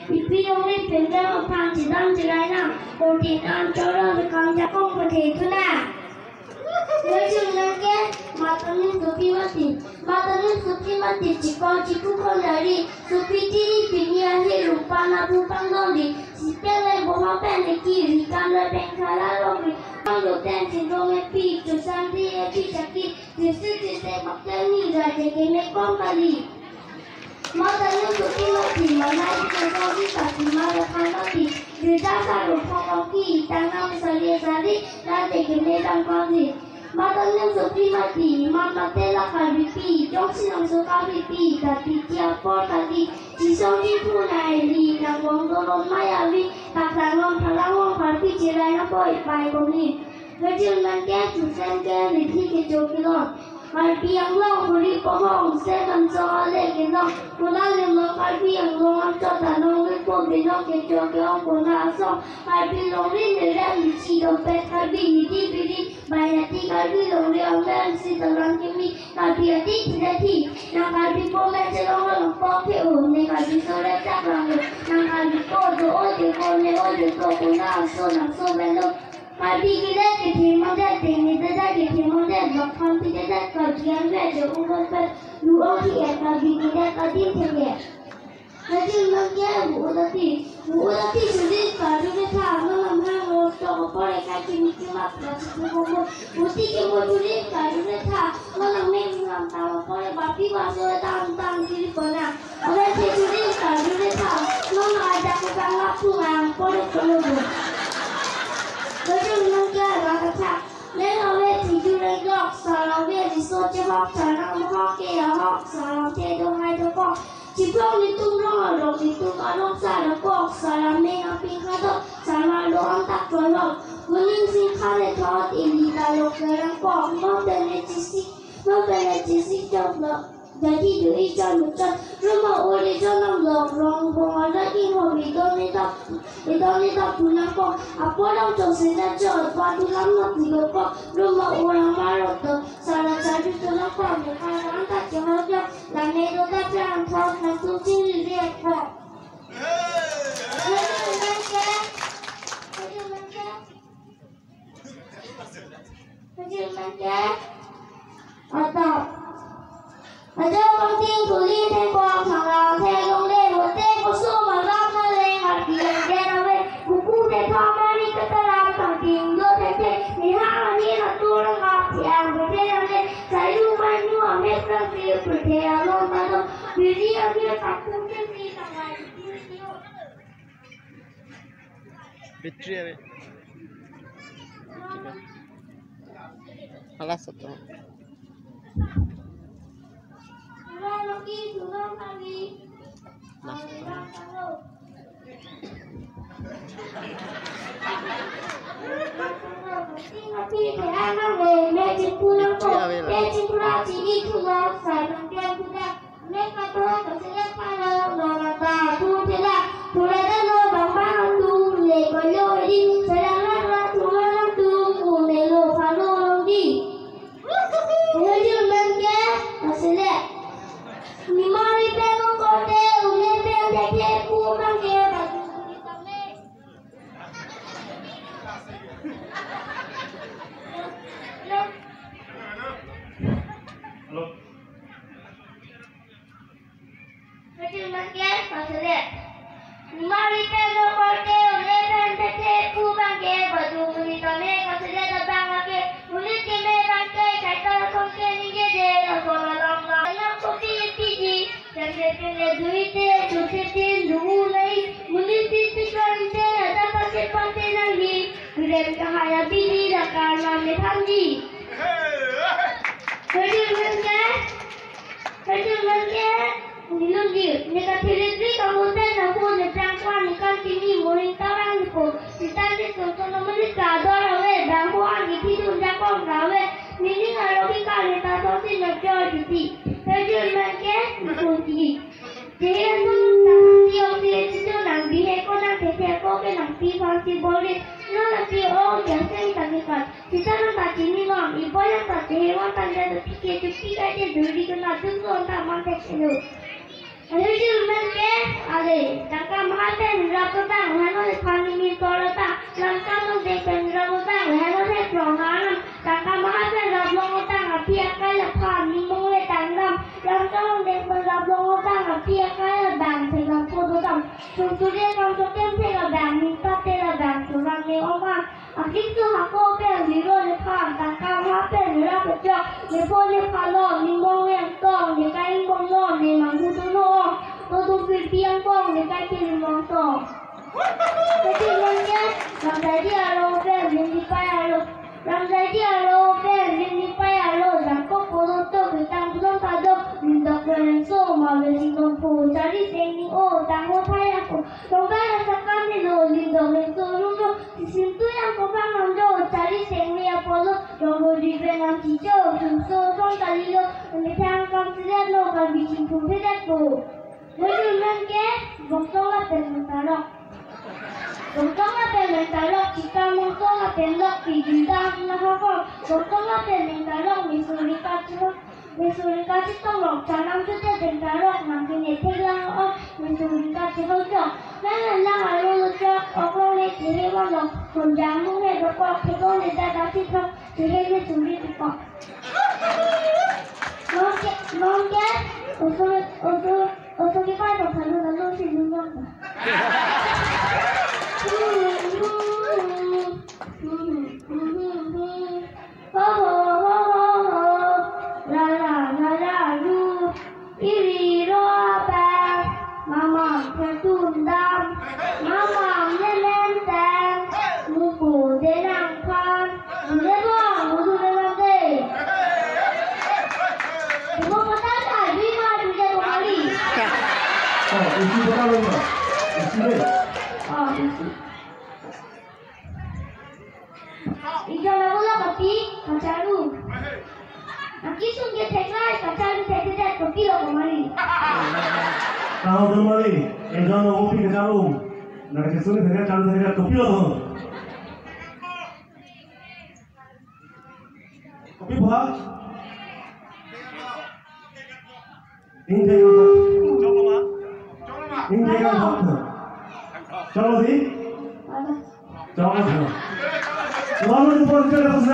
Vì ông nênเป็นเรื่องทางจิตด้านจิตไรนะโอตินานเจ้าเรื่องจะกำจัดกองประเทศทุน่ะเมื่อจึงนั้นแกมาตอนนี้สุพิวัติมาตอนนี้สุพิวัติจิกอจิกุคนใหญ่ดิสุพิที่นี่ปีนี้ให้รูปนาบุปังโดดิสิเป็นเลยบอกว่าเป็นในกี่ริการเลยเป็นคาราโลกิต้องอยู่แต่สิโรเมปีจุดสันติที่จะกิจิตจิตแต่บักเตนี่จะเจเกเมกองกาลีมาตอนนี้สุพิวัติมาในที่เราที่ตัดสินมาแล้วคันตัดสินหรือจะสรุปของเราที่ตั้งนำสลีสลีและเจเกเมดังกอลีมาตอนนี้สุพิวัติมาตอนเตล่าคาริปีจงสินังสุคาริปีตัดที่เจ้าปอตัดที่ที่ส่งที่ผู้นายลีนังวงโดนมายาวิตักทางลงทางล่างวงคาริปีเจริญนับไปไปตรงนี้เมื่อจึงนั้นแกจุดเส้นแกหรือที่เกจกิโลคาริปียังลงบริโภคเส้นกันจอเล็กกิโลคนละเรื่องคาริปียังลงจอดลงวิปโบิโลเกจกิโลคนละสองคาริปีลงเรื่องเรื่องที่เราเป็นคาริปีที่ปีนี้ใบหน้าที่คาริปีลงเรื่องเรื่องสิ่งต่างๆที่มีคาริปีที่ที่นักคาริปีพ่อแม่จะลงเรื่องพ่อเพื่อนในคาริปีโซเลจากหลังนักคาริปีโตโตโอ้เด็กคนในโอ้เด็กโตคนละโซนักโซเบลคาริปีกิเลสที่ที่มันได้ที่นี่ได้ที่มันได้หลักคำที่ได้กับเรื่องแรกจะอุ้มกันรู้เอาที่คาริปีกิเลสก็ดิ้นเสียถ้าจึงมันแย่หัวที่สุดที่การดูไม่ท่าเมื่อมันห้างเราต้องพอในการที่มีที่มาประสิทธิ์ของมันที่เกี่ยวกับดูที่การดูไม่ท่าเมื่อเราไม่มีลำตาพอในบาปที่ว่าเจอตามที่คนน่ะอะไรที่ดูที่การดูไม่ท่าเมื่อเราจะไปฟังรับผู้งานพอในคนเราถ้าจึงมันแย่เราจะท่าเมื่อเราเวทีดูในกรอบสารเวทีโซเชียลสารน้ำหอกเกี่ยวหอกสารเทดูให้ดูก็ที่พวกนี้ตุ้มร้องเราที่ตุ้มอารมณ์สารก็สารเมฆพิงข้าตัวสารร้อนตักตัวเราวันนี้สิ่งข้าเลยทอดอินดีตาโลกเรื่องก็ไม่เป็นจิสิจบแล้วแต่ที่ดูอีจันมุจันรู้มาโอเลจันน้ำหลอกร้องพงอะไรที่หัววิโดนี่ตับผู้นั้นก็อาพอเราจงเสียจอดปาทุลังนับที่ก็รู้มาโอรังมาหลอกตัวสารใจที่ตัวนั้นก็มีการรังตัดจะหดแล้วหลังในตัวตัดจะทอดนักสู้ที่เรียกว่าอาจารย์บางทีกุลีเทกวางทางเราเทลงเล่หัวเทกุสู้มารับมาเลยหาเพียงแค่เราเว้บุกูเททอมานี่ก็ตลาดต่างถิ่นโยเทในห้างนี้เราตัวเราขับเสียงประเทศเราเลยใส่ลูกไม้นู่นเม็ดกระเทียมประเทศเรามาดูวิธีอันนี้ตัดคุ้มที่มีทำไมบิทรีเลยalas satu Ada, Sunturia trong số tem thế là bảng mình ta tên là bảng chủ rằng nếu ông bà kích thước học cô bên lý luận để phản cả cao hóa bên để ra được cho để phô để phá lộn để mong em còn để cái anh bông lộn để mà hút tôi nô tôi tôi vì biếng bông để cái tiền mong tổ cái tiền mong nhất làm giải đi à lô bên liền đi bay à lô làm giải đi à lô bên liền đi bay à lô rằng có cô tôi tôi phải tăng tôi phải đâu mình đọc về lần số mà về sinh công phu trả đi tiền đi ô tăng ô thay à cô trong cái là sắc cam đi rồi liền đọc lên số lúc đó thì xin tôi ăn có bao năm rồi trả đi tiền đi à cô lúc rồi đi về làm chỉ chờ từ số trong trả đi luôn người thang con sẽ ra lô và bị chính phủ thế đất cổ với đường lên kế vòng số là tiền người ta lọc vòng số là tiền người ta lọc chỉ cần một số là tiền lọc thì chúng ta là không có vòng số là tiền người ta lọc mình xử lý cả chứ mình xử lý cả chứ không lọc trả năm chút tiền người ta lọc nằm cái này thế là mình xử lý cả chứ không chọn nên là ở luôn cho ông lo này chỉ hay bao giờ còn dám không hề có quạt thì con người ta đã thích không chỉ hay lên xử lý được quạt non chết ở số cái vai của thằng nó luôn thì luôn luôn Mama tertun dam, mama nenen tang, muku denang pan, muda mudu denang deh. Ibu kata tak, ibu mah juga dua kali. Oh, isi berapa lama? Isi deh. Oh, isi. Ikan aku lah kopi, kacaru. Nanti sungguh teklai, kacaru teklai kopi lo kemari. Tahu kembali, jangan kopi ke dalam. Nak kesulitan dengan kalau saya kopi loh. Kopi apa? Ini kan apa? Chalo sih? Chalo. Lalu itu pun kerja